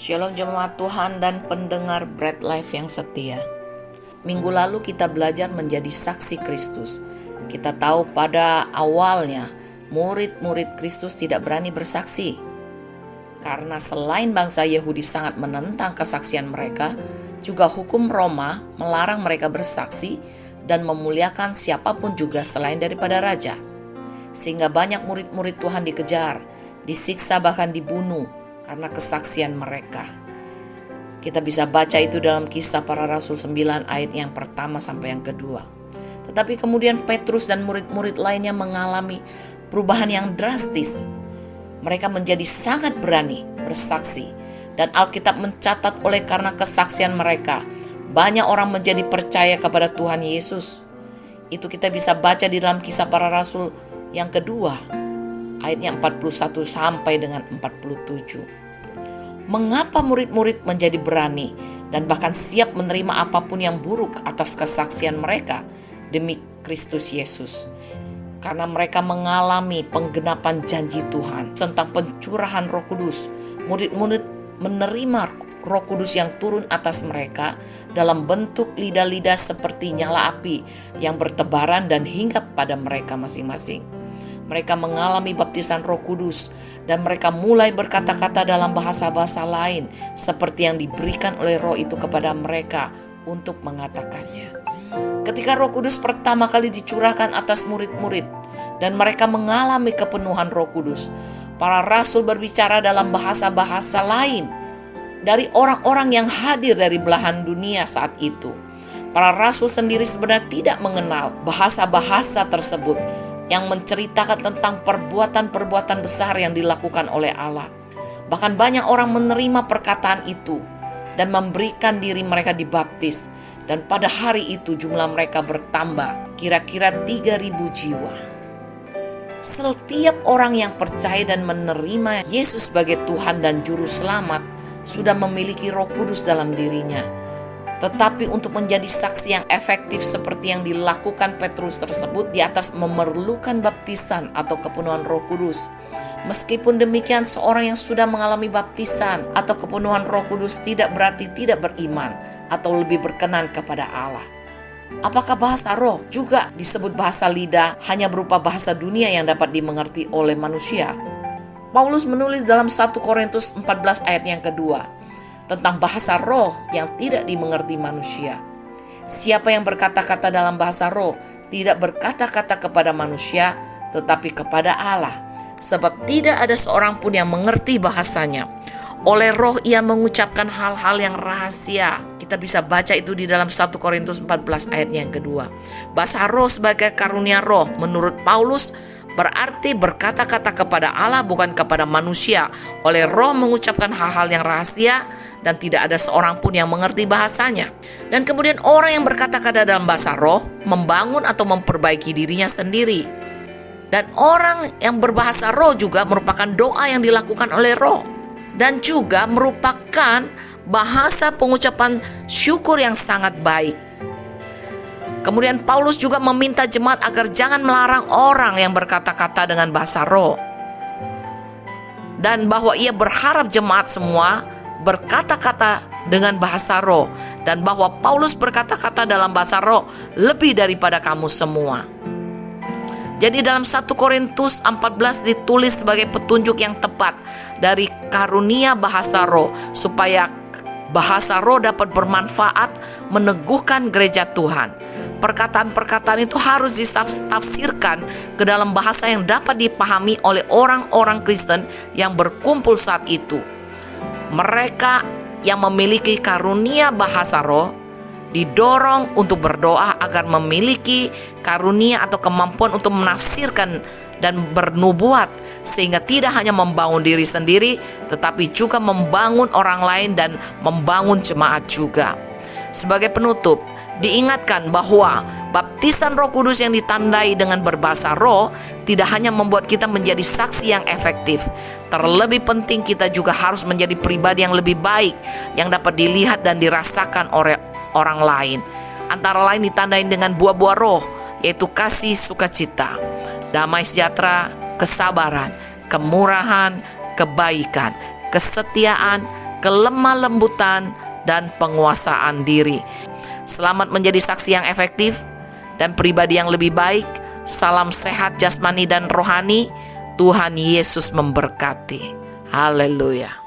Shalom jemaat Tuhan dan pendengar Bread Life yang setia. Minggu lalu kita belajar menjadi saksi Kristus. Kita tahu pada awalnya murid-murid Kristus tidak berani bersaksi. Karena selain bangsa Yahudi sangat menentang kesaksian mereka, juga hukum Roma melarang mereka bersaksi dan memuliakan siapapun juga selain daripada raja. Sehingga banyak murid-murid Tuhan dikejar, disiksa bahkan dibunuh karena kesaksian mereka. Kita bisa baca itu dalam Kisah Para Rasul 9 ayat yang pertama sampai yang kedua. Tetapi kemudian Petrus dan murid-murid lainnya mengalami perubahan yang drastis. Mereka menjadi sangat berani bersaksi. Dan Alkitab mencatat oleh karena kesaksian mereka, banyak orang menjadi percaya kepada Tuhan Yesus. Itu kita bisa baca di dalam Kisah Para Rasul yang kedua, ayatnya 41 sampai dengan 47. Mengapa murid-murid menjadi berani dan bahkan siap menerima apapun yang buruk atas kesaksian mereka demi Kristus Yesus? Karena mereka mengalami penggenapan janji Tuhan tentang pencurahan Roh Kudus. Murid-murid menerima Roh Kudus yang turun atas mereka dalam bentuk lidah-lidah seperti nyala api yang bertebaran dan hinggap pada mereka masing-masing. Mereka mengalami baptisan Roh Kudus dan mereka mulai berkata-kata dalam bahasa-bahasa lain seperti yang diberikan oleh Roh itu kepada mereka untuk mengatakannya. Ketika Roh Kudus pertama kali dicurahkan atas murid-murid dan mereka mengalami kepenuhan Roh Kudus, para rasul berbicara dalam bahasa-bahasa lain dari orang-orang yang hadir dari belahan dunia saat itu. Para rasul sendiri sebenarnya tidak mengenal bahasa-bahasa tersebut yang menceritakan tentang perbuatan-perbuatan besar yang dilakukan oleh Allah. Bahkan banyak orang menerima perkataan itu dan memberikan diri mereka dibaptis. Dan pada hari itu jumlah mereka bertambah kira-kira 3.000 jiwa. Setiap orang yang percaya dan menerima Yesus sebagai Tuhan dan Juru Selamat sudah memiliki Roh Kudus dalam dirinya. Tetapi untuk menjadi saksi yang efektif seperti yang dilakukan Petrus tersebut di atas memerlukan baptisan atau kepenuhan Roh Kudus. Meskipun demikian, seorang yang sudah mengalami baptisan atau kepenuhan Roh Kudus tidak berarti tidak beriman atau lebih berkenan kepada Allah. Apakah bahasa roh juga disebut bahasa lidah hanya berupa bahasa dunia yang dapat dimengerti oleh manusia? Paulus menulis dalam 1 Korintus 14 ayat yang kedua tentang bahasa roh yang tidak dimengerti manusia. Siapa yang berkata-kata dalam bahasa roh tidak berkata-kata kepada manusia tetapi kepada Allah, sebab tidak ada seorang pun yang mengerti bahasanya. Oleh roh ia mengucapkan hal-hal yang rahasia. Kita bisa baca itu di dalam 1 Korintus 14 ayat yang kedua. Bahasa roh sebagai karunia roh menurut Paulus berarti berkata-kata kepada Allah bukan kepada manusia. Oleh roh mengucapkan hal-hal yang rahasia dan tidak ada seorang pun yang mengerti bahasanya. Dan kemudian orang yang berkata-kata dalam bahasa roh membangun atau memperbaiki dirinya sendiri. Dan orang yang berbahasa roh juga merupakan doa yang dilakukan oleh roh. Dan juga merupakan bahasa pengucapan syukur yang sangat baik. Kemudian Paulus juga meminta jemaat agar jangan melarang orang yang berkata-kata dengan bahasa roh. Dan bahwa ia berharap jemaat semua berkata-kata dengan bahasa roh. Dan bahwa Paulus berkata-kata dalam bahasa roh lebih daripada kamu semua. Jadi dalam 1 Korintus 14 ditulis sebagai petunjuk yang tepat dari karunia bahasa roh supaya bahasa roh dapat bermanfaat meneguhkan gereja Tuhan. Perkataan-perkataan itu harus ditafsirkan ke dalam bahasa yang dapat dipahami oleh orang-orang Kristen yang berkumpul saat itu. Mereka yang memiliki karunia bahasa roh didorong untuk berdoa agar memiliki karunia atau kemampuan untuk menafsirkan dan bernubuat, sehingga tidak hanya membangun diri sendiri tetapi juga membangun orang lain dan membangun jemaat juga. Sebagai penutup, diingatkan bahwa baptisan Roh Kudus yang ditandai dengan berbahasa roh tidak hanya membuat kita menjadi saksi yang efektif. Terlebih penting kita juga harus menjadi pribadi yang lebih baik yang dapat dilihat dan dirasakan oleh orang lain. Antara lain ditandai dengan buah-buah roh, yaitu kasih, sukacita, damai sejahtera, kesabaran, kemurahan, kebaikan, kesetiaan, kelemah lembutan, dan penguasaan diri. Selamat menjadi saksi yang efektif dan pribadi yang lebih baik. Salam sehat jasmani dan rohani. Tuhan Yesus memberkati. Haleluya.